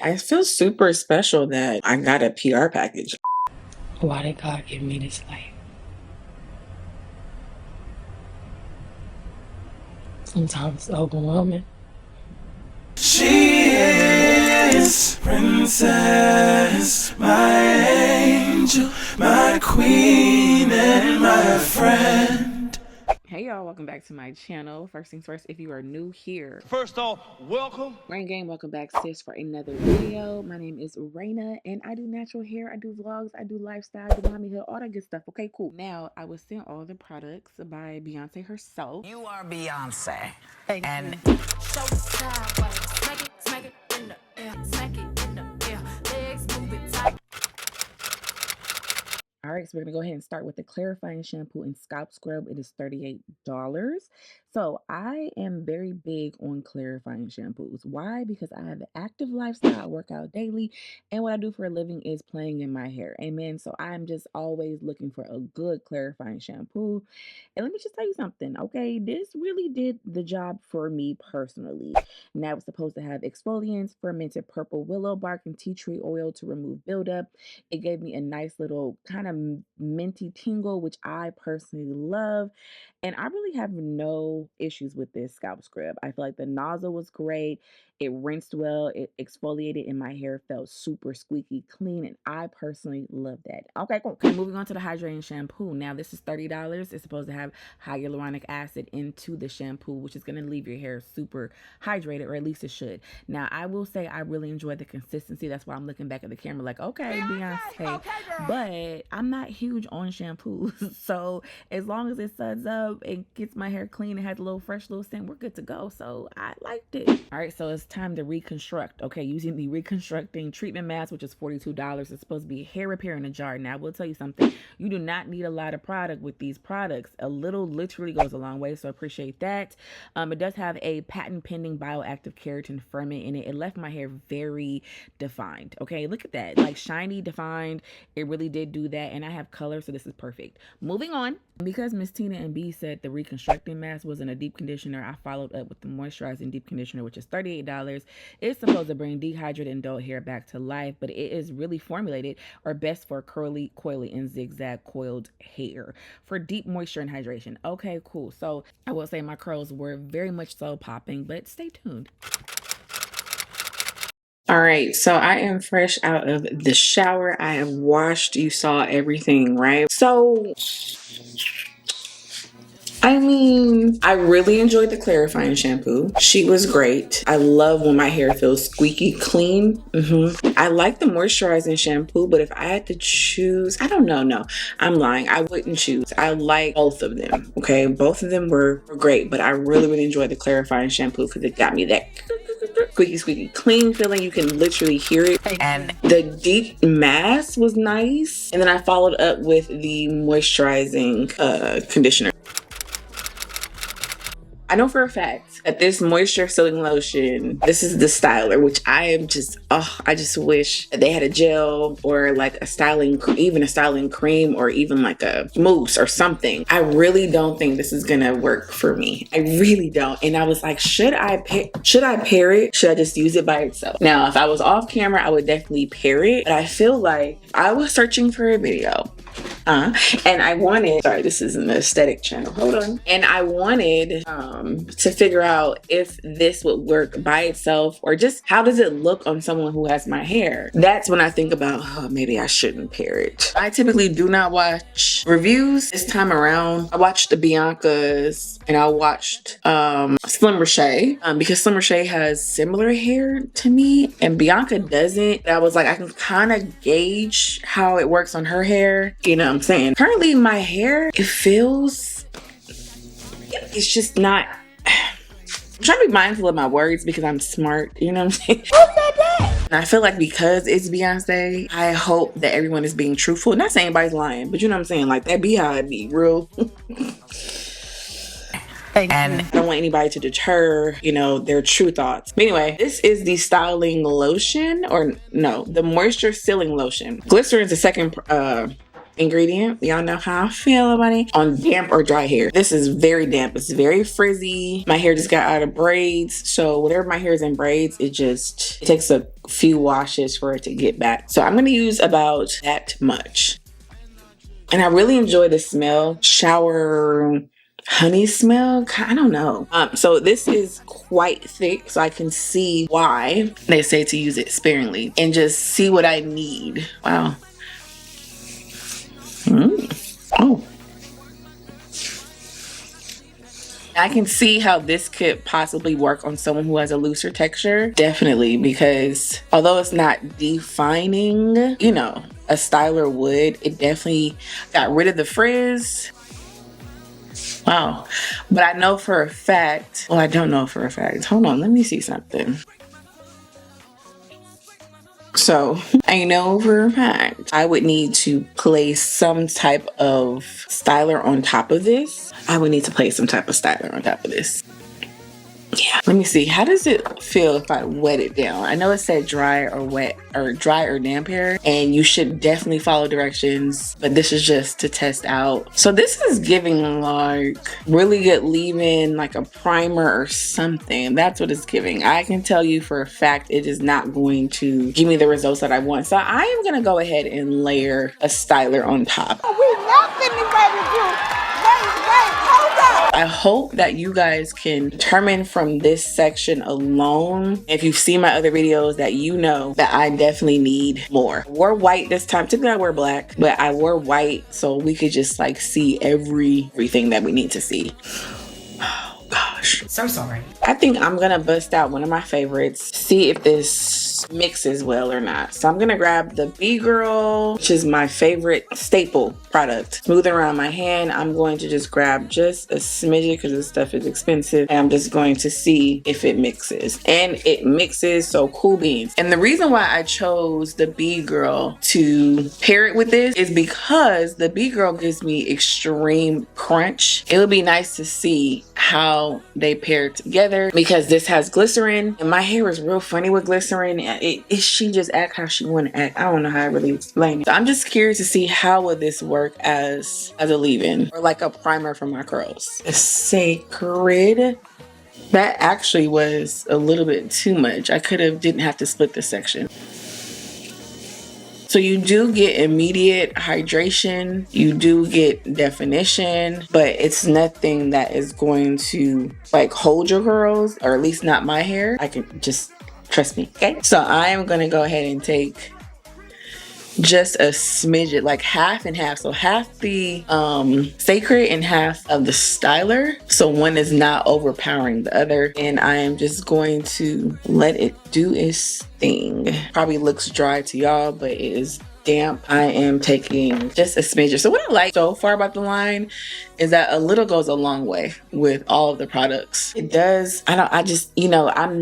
I feel super special that I got a PR package. Why did God give me this life? Sometimes it's overwhelming. She is princess, my angel, my queen, and my friend. Hey y'all, welcome back to my channel. First things first, if you are new here, First off, welcome. Rain Gang, welcome back sis for another video. My name is Rayna and I do natural hair, I do vlogs, I do lifestyle, I do mommy hair, all that good stuff. Okay, cool. Now I was sent all the products by Beyonce herself. You are Beyonce. And Show the sideways, smack it in the air, smack it in the air, legs move it tight. All right, so we're gonna go ahead and start with the clarifying shampoo and scalp scrub. It is $38. So I am very big on clarifying shampoos. Why? Because I have an active lifestyle, I work out daily, and what I do for a living is playing in my hair. Amen. So I'm just always looking for a good clarifying shampoo. And let me just tell you something, okay? This really did the job for me personally. Now it's supposed to have exfoliants, fermented purple willow bark, and tea tree oil to remove buildup. It gave me a nice little kind of minty tingle, which I personally love. And I really have no issues with this scalp scrub. I feel like the nozzle was great. It rinsed well, it exfoliated, and my hair felt super squeaky clean. And I personally love that. Okay, cool. Okay, moving on to the hydrating shampoo. Now, this is $30. It's supposed to have hyaluronic acid into the shampoo, which is going to leave your hair super hydrated, or at least it should. Now, I will say I really enjoy the consistency. That's why I'm looking back at the camera like, okay, Beyonce. But I'm not huge on shampoos. So as long as it suds up and gets my hair clean and has a little fresh little scent, we're good to go. So I liked it. All right, so it's time to reconstruct. Okay, using the reconstructing treatment mask, which is $42. It's supposed to be hair repair in a jar. Now I will tell you something, you do not need a lot of product with these products. A little literally goes a long way, so I appreciate that. It does have a patent pending bioactive keratin ferment in it. It left my hair very defined. Okay, look at that, like shiny, defined. It really did do that, and I have color, so this is perfect. Moving on, because Miss Tina and B said the reconstructing mask wasn't a deep conditioner, I followed up with the moisturizing deep conditioner, which is $38. It's supposed to bring dehydrated adult hair back to life, but it is really formulated or best for curly, coily, and zigzag coiled hair for deep moisture and hydration. Okay, cool. So I will say my curls were very much so popping, but stay tuned. All right, so I am fresh out of the shower. I have washed, you saw everything, right? So I mean, I really enjoyed the clarifying shampoo. She was great. I love when my hair feels squeaky clean. I like the moisturizing shampoo, but if I had to choose, I don't know. No, I'm lying. I wouldn't choose. I like both of them. Okay, both of them were great, but I really enjoyed the clarifying shampoo because it got me that squeaky clean feeling. You can literally hear it. and The deep mask was nice, and then I followed up with the moisturizing conditioner. I know for a fact that this moisture filling lotion, this is the styler, which I am just, I just wish that they had a gel or like a styling, even a styling cream or even like a mousse or something. I really don't think this is gonna work for me. I really don't. And I was like, should I pair it? Should I just use it by itself? Now, if I was off camera, I would definitely pair it. But I feel like I was searching for a video. And I wanted, sorry, this is an aesthetic channel, hold on. And I wanted to figure out if this would work by itself or just how does it look on someone who has my hair. That's when I think about, oh, maybe I shouldn't pair it. I typically do not watch reviews this time around. I watched the Bianca's and I watched Slim Rashay because Slim Rashay has similar hair to me and Bianca doesn't. I was like, I can kind of gauge how it works on her hair. You know what I'm saying? Currently my hair, it feels, it's just not, I'm trying to be mindful of my words because I'm smart, you know what I'm saying? And I feel like because it's Beyonce, I hope that everyone is being truthful. Not saying anybody's lying, but you know what I'm saying? Like that beehive be real. and I don't want anybody to deter, you know, their true thoughts. But anyway, this is the styling lotion, or no, the moisture sealing lotion. Glycerin is the second ingredient. Y'all know how I feel about it. On damp or dry hair. This is very damp. It's very frizzy. My hair just got out of braids. So whatever my hair is in braids, it takes a few washes for it to get back. So I'm going to use about that much. And I really enjoy the smell. Shower honey smell. I don't know. So this is quite thick, so I can see why they say to use it sparingly and just see what I need. Wow. Oh. I can see how this could possibly work on someone who has a looser texture. Definitely, because although it's not defining, you know, a styler would, it definitely got rid of the frizz. Wow. But I know for a fact, well, I don't know for a fact. Hold on, let me see something. So I know for a fact I would need to place some type of styler on top of this. I would need to place some type of styler on top of this. Yeah, let me see. How does it feel if I wet it down? I know it said dry or wet, or dry or damp hair, and you should definitely follow directions, but this is just to test out. So this is giving like really good leave-in, like a primer or something. That's what it's giving. I can tell you for a fact it is not going to give me the results that I want. So I am gonna go ahead and layer a styler on top. We not finna ready to do. Wait, hold up. I hope that you guys can determine from this section alone, if you've seen my other videos, that you know that I definitely need more. I wore white this time. Typically I wear black, but I wore white so we could just like see everything that we need to see. Oh gosh. So sorry. I think I'm gonna bust out one of my favorites, see if this mixes well or not. So I'm gonna grab the B-Girl, which is my favorite staple product. Smooth it around my hand. I'm going to just grab just a smidget because this stuff is expensive. And I'm just going to see if it mixes. And it mixes, so cool beans. And the reason why I chose the B-Girl to pair it with this is because the B-Girl gives me extreme crunch. It would be nice to see how they pair together because this has glycerin and my hair is real funny with glycerin. She just act how she want to act. I don't know how I really explain it. So I'm just curious to see how would this work as a leave-in or like a primer for my curls. The CECRED, that actually was a little bit too much. I didn't have to split this section. So you do get immediate hydration, you do get definition, but it's nothing that is going to like hold your curls, or at least not my hair. I can just trust me, okay? So I am gonna go ahead and take just a smidget, like half and half. So half the CECRED and half of the styler. So one is not overpowering the other. And I am just going to let it do its thing. Probably looks dry to y'all, but it is damp. I am taking just a smidget. So what I like so far about the line is that a little goes a long way with all of the products. It does. I'm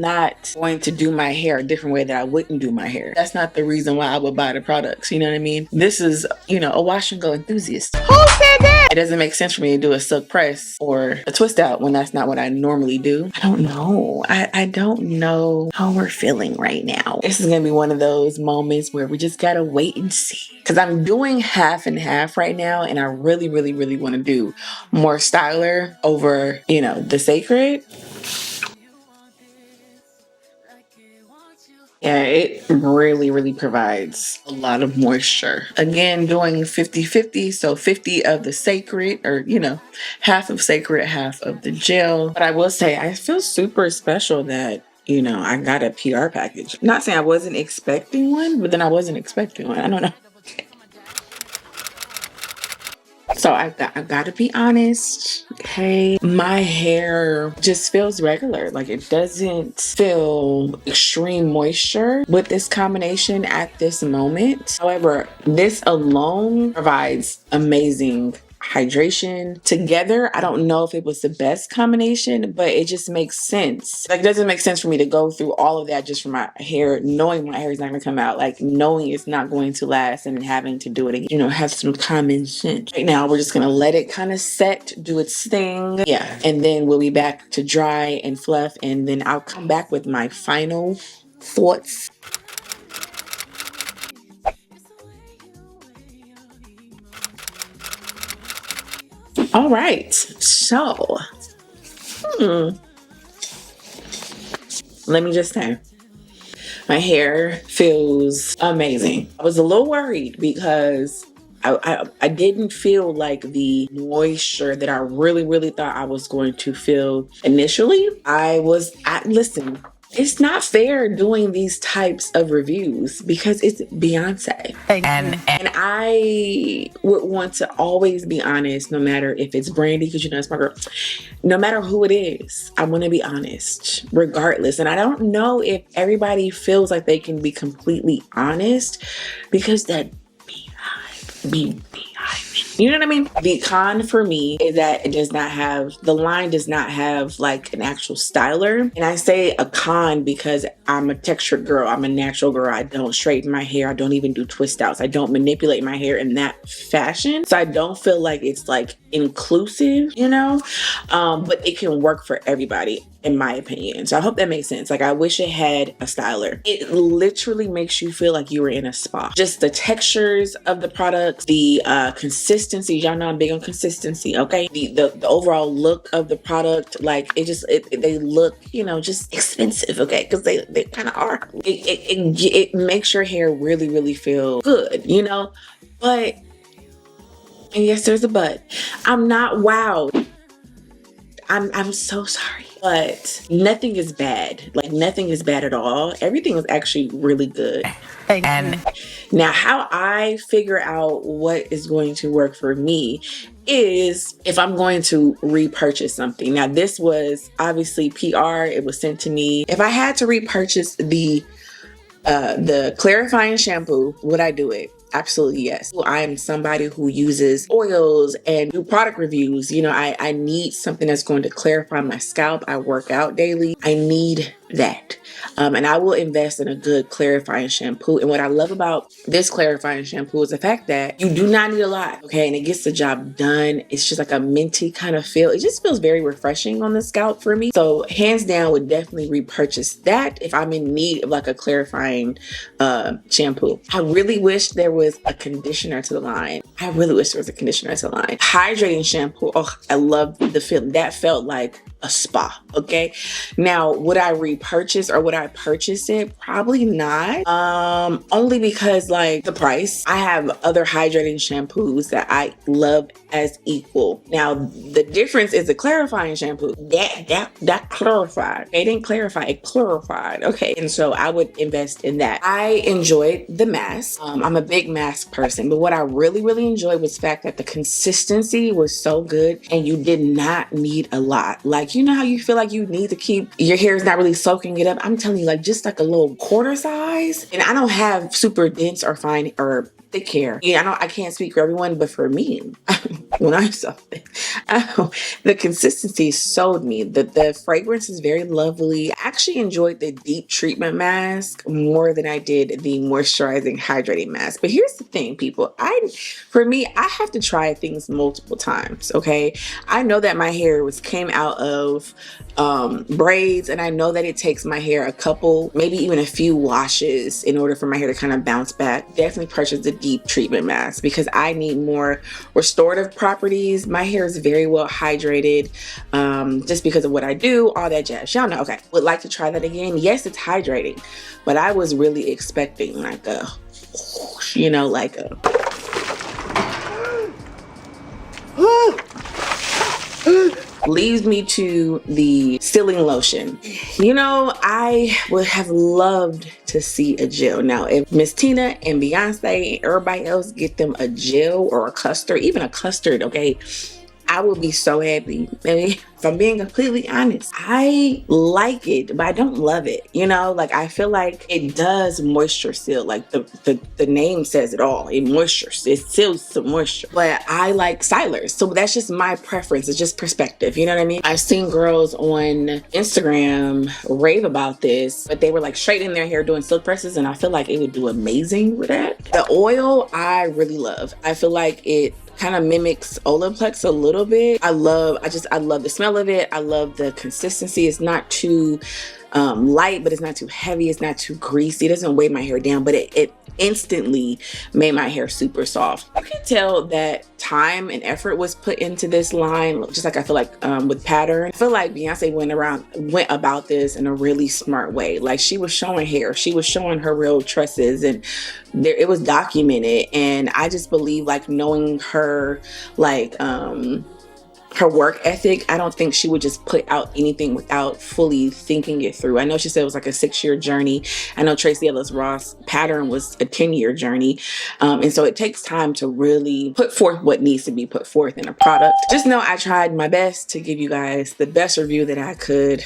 not going to do my hair a different way that I wouldn't do my hair. That's not the reason why I would buy the products. You know what I mean? This is, a wash and go enthusiast. Who said that? It doesn't make sense for me to do a silk press or a twist out when that's not what I normally do. I don't know. I don't know how we're feeling right now. This is gonna be one of those moments where we just gotta wait and see. Because I'm doing half and half right now, and I really, really, really want to do more styler over, the CECRED. Yeah, it really, really provides a lot of moisture. Again, doing 50-50, so 50 of the CECRED, or, half of CECRED, half of the gel. But I will say, I feel super special that, I got a PR package. Not saying I wasn't expecting one, but then I wasn't expecting one. I don't know. So I gotta be honest, okay? My hair just feels regular. Like, it doesn't feel extreme moisture with this combination at this moment. However, this alone provides amazing hydration. Together, I don't know if it was the best combination, but it just makes sense. Like, it doesn't make sense for me to go through all of that just for my hair, knowing my hair is not going to come out, like knowing it's not going to last and having to do it again. Have some common sense. Right now, we're just going to let it kind of set, do its thing. Yeah, and then we'll be back to dry and fluff, and then I'll come back with my final thoughts. All right. So, let me just say, my hair feels amazing. I was a little worried because I didn't feel like the moisture that I really thought I was going to feel initially. Listen, it's not fair doing these types of reviews because it's Beyonce. And And I would want to always be honest, no matter if it's Brandy, because you know it's my girl. No matter who it is, I want to be honest, regardless. And I don't know if everybody feels like they can be completely honest because that beehive. You know what I mean? The con for me is that the line does not have like an actual styler. And I say a con because I'm a textured girl. I'm a natural girl. I don't straighten my hair. I don't even do twist outs. I don't manipulate my hair in that fashion. So I don't feel like it's like inclusive, you know? But it can work for everybody, in my opinion. So I hope that makes sense. Like, I wish it had a styler. It literally makes you feel like you were in a spa. Just the textures of the products, the consistency. Y'all know I'm big on consistency, okay? The overall look of the product, like they look, you know, just expensive, okay? Because they kind of are. It makes your hair really feel good, you know? But, and yes, there's a but. I'm not wowed. I'm so sorry, but nothing is bad. Like, nothing is bad at all. Everything is actually really good. and Now, how I figure out what is going to work for me is if I'm going to repurchase something. Now, this was obviously PR. It was sent to me. If I had to repurchase the clarifying shampoo, would I do it? Absolutely yes. I am somebody who uses oils and do product reviews. You know, I need something that's going to clarify my scalp. I work out daily. I need that. And I will invest in a good clarifying shampoo. And what I love about this clarifying shampoo is the fact that you do not need a lot, okay? And it gets the job done. It's just like a minty kind of feel. It just feels very refreshing on the scalp for me. So hands down, would definitely repurchase that if I'm in need of like a clarifying shampoo. I really wish there was a conditioner to the line. Hydrating shampoo. Oh, I love the feeling. That felt like a spa, okay? Now, would I repurchase or would I purchase it? Probably not. Only because like the price. I have other hydrating shampoos that I love as equal. Now, the difference is the clarifying shampoo. That clarified. It didn't clarify, it clarified. Okay, and so I would invest in that. I enjoyed the mask. I'm a big mask person, but what I really enjoyed was the fact that the consistency was so good and you did not need a lot. Like, you know how you feel like you need to keep your hair is not really soaking it up? I'm telling you, like just like a little quarter size. And I don't have super dense or fine or thick hair. Yeah, I can't speak for everyone, but for me, when I saw it, the consistency sold me. The fragrance is very lovely. I actually enjoyed the deep treatment mask more than I did the moisturizing hydrating mask. But here's the thing, people. For me, I have to try things multiple times, okay? I know that my hair came out of braids, and I know that it takes my hair a couple, maybe even a few washes in order for my hair to kind of bounce back. Definitely purchase the deep treatment mask because I need more restorative properties. My hair is very well hydrated just because of what I do, all that jazz. Y'all know. Okay, would like to try that again. Yes, it's hydrating, but I was really expecting like a, you know, like a leads me to the sealing lotion. You know, I would have loved to see a gel. Now, if Miss Tina and Beyonce and everybody else get them a gel or a custard, even a custard, okay, I would be so happy. I mean, if I'm being completely honest, I like it, but I don't love it. You know, like I feel like it does moisture seal. Like the name says it all. It seals some moisture. But I like stylers. So that's just my preference. It's just perspective. You know what I mean? I've seen girls on Instagram rave about this, but they were like straightening their hair doing silk presses, and I feel like it would do amazing with that. The oil I really love. I feel like it kind of mimics Olaplex a little bit. I love the smell of it. I love the consistency. It's not too light, but it's not too heavy. It's not too greasy. It doesn't weigh my hair down, but it instantly made my hair super soft. You can tell that time and effort was put into this line, just like I feel like with pattern. I feel like Beyonce went about this in a really smart way. Like, she was showing hair, she was showing her real tresses, and it was documented. And I just believe, like, knowing her, like her work ethic, I don't think she would just put out anything without fully thinking it through. I know she said it was like a 6-year journey. I know Tracee Ellis Ross pattern was a 10-year journey. And so it takes time to really put forth what needs to be put forth in a product. Just know I tried my best to give you guys the best review that I could.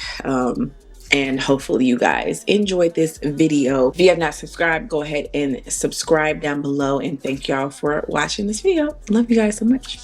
And hopefully you guys enjoyed this video. If you have not subscribed, go ahead and subscribe down below. And thank y'all for watching this video. Love you guys so much.